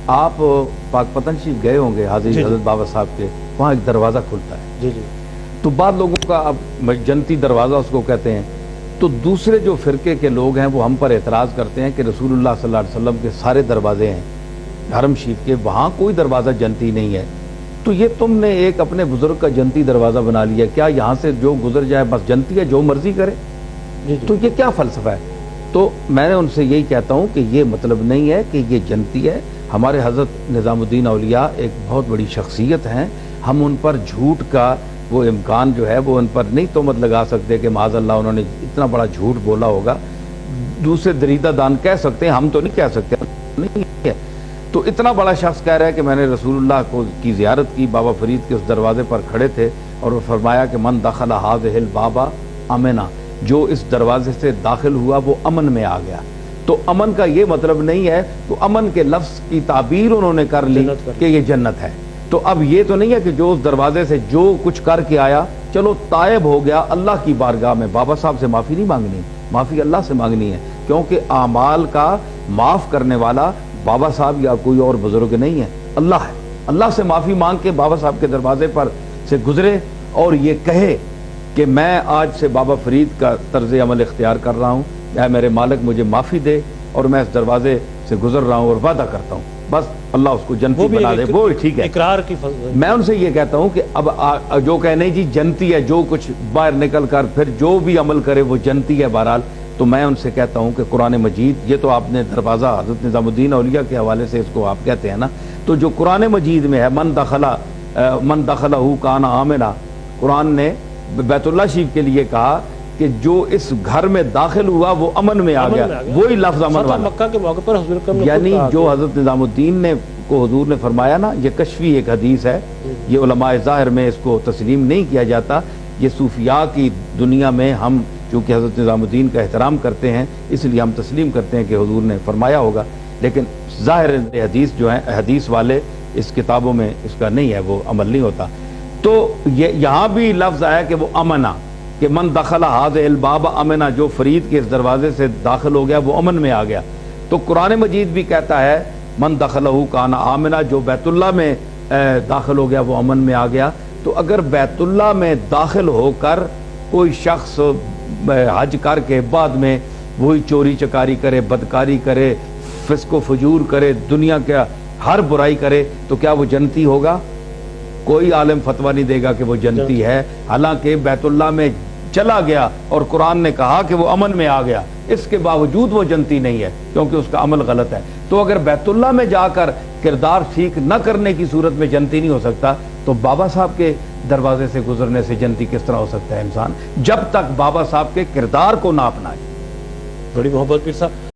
آپ پاک پتن شریف گئے ہوں گے حاضر حضرت بابا صاحب کے، وہاں ایک دروازہ کھلتا ہے جی جی، تو بعض لوگوں کا اب جنتی دروازہ اس کو کہتے ہیں، تو دوسرے جو فرقے کے لوگ ہیں وہ ہم پر اعتراض کرتے ہیں کہ رسول اللہ صلی اللہ علیہ وسلم کے سارے دروازے ہیں حرم شریف کے، وہاں کوئی دروازہ جنتی نہیں ہے، تو یہ تم نے ایک اپنے بزرگ کا جنتی دروازہ بنا لیا، کیا یہاں سے جو گزر جائے بس جنتی ہے، جو مرضی کرے؟ تو یہ کیا فلسفہ ہے؟ تو میں نے ان سے یہی کہتا ہوں کہ یہ مطلب نہیں ہے کہ یہ جنتی ہے۔ ہمارے حضرت نظام الدین اولیاء ایک بہت بڑی شخصیت ہیں، ہم ان پر جھوٹ کا وہ امکان جو ہے وہ ان پر نہیں تہمت لگا سکتے کہ معاذ اللہ انہوں نے اتنا بڑا جھوٹ بولا ہوگا۔ دوسرے دریدہ دان کہہ سکتے ہیں، ہم تو نہیں کہہ سکتے، نہیں ہے۔ تو اتنا بڑا شخص کہہ رہا ہے کہ میں نے رسول اللہ کی زیارت کی، بابا فرید کے اس دروازے پر کھڑے تھے اور وہ فرمایا کہ من دخل هذه الباب امنا، جو اس دروازے سے داخل ہوا وہ امن میں آ گیا۔ تو امن کا یہ مطلب نہیں ہے، تو امن کے لفظ کی تعبیر انہوں نے کر لی کہ یہ جنت ہے۔ تو اب یہ تو نہیں ہے کہ جو اس دروازے سے جو کچھ کر کے آیا چلو تائب ہو گیا، اللہ کی بارگاہ میں بابا صاحب سے معافی نہیں مانگنی، معافی اللہ سے مانگنی ہے، کیونکہ اعمال کا معاف کرنے والا بابا صاحب یا کوئی اور بزرگ نہیں ہے، اللہ ہے۔ اللہ سے معافی مانگ کے بابا صاحب کے دروازے پر سے گزرے اور یہ کہے کہ میں آج سے بابا فرید کا طرز عمل اختیار کر رہا ہوں، اے میرے مالک مجھے معافی دے اور میں اس دروازے سے گزر رہا ہوں اور وعدہ کرتا ہوں، بس اللہ اس کو جنتی بنا دے، وہ ٹھیک ہے۔ اقرار کی میں ان سے یہ کہتا ہوں کہ اب جو کہ نہیں جی جنتی ہے، جو کچھ باہر نکل کر پھر جو بھی عمل کرے وہ جنتی ہے بہرحال، تو میں ان سے کہتا ہوں کہ قرآن مجید، یہ تو آپ نے دروازہ حضرت نظام الدین اولیاء کے حوالے سے اس کو آپ کہتے ہیں نا، تو جو قرآن مجید میں ہے من دخلہ کان آمنا، قرآن نے بیت اللہ شریف کے لیے کہا کہ جو اس گھر میں داخل ہوا وہ امن میں آ گیا، وہی لفظ امن والا۔ مکہ کے موقع پر حضور اکرم نے یعنی جو حضرت نظام الدین نے کو حضور نے فرمایا نا، یہ کشفی ایک حدیث ہے، یہ علماء ظاہر میں اس کو تسلیم نہیں کیا جاتا، یہ صوفیاء کی دنیا میں ہم چونکہ حضرت نظام الدین کا احترام کرتے ہیں اس لیے ہم تسلیم کرتے ہیں کہ حضور نے فرمایا ہوگا، لیکن ظاہر حدیث جو ہیں حدیث والے اس کتابوں میں اس کا نہیں ہے، وہ عمل نہیں ہوتا۔ تو یہاں بھی لفظ آیا کہ وہ امنا، کہ من دخل هذه الباب امنا، جو فرید کے اس دروازے سے داخل ہو گیا وہ امن میں آ گیا۔ تو قرآن مجید بھی کہتا ہے من دخلہ کان آمنا، جو بیت اللہ میں داخل ہو گیا وہ امن میں آ گیا۔ تو اگر بیت اللہ میں داخل ہو کر کوئی شخص حج کر کے بعد میں وہی چوری چکاری کرے، بدکاری کرے، فسق و فجور کرے، دنیا کا ہر برائی کرے، تو کیا وہ جنتی ہوگا؟ کوئی عالم فتویٰ نہیں دے گا کہ وہ جنتی ہے، حالانکہ بیت اللہ میں چلا گیا اور قرآن نے کہا کہ وہ امن میں آ گیا، اس کے باوجود وہ جنتی نہیں ہے کیونکہ اس کا عمل غلط ہے۔ تو اگر بیت اللہ میں جا کر کردار ٹھیک نہ کرنے کی صورت میں جنتی نہیں ہو سکتا، تو بابا صاحب کے دروازے سے گزرنے سے جنتی کس طرح ہو سکتا ہے انسان، جب تک بابا صاحب کے کردار کو نہ اپنائے۔ بڑی محبت پیر صاحب۔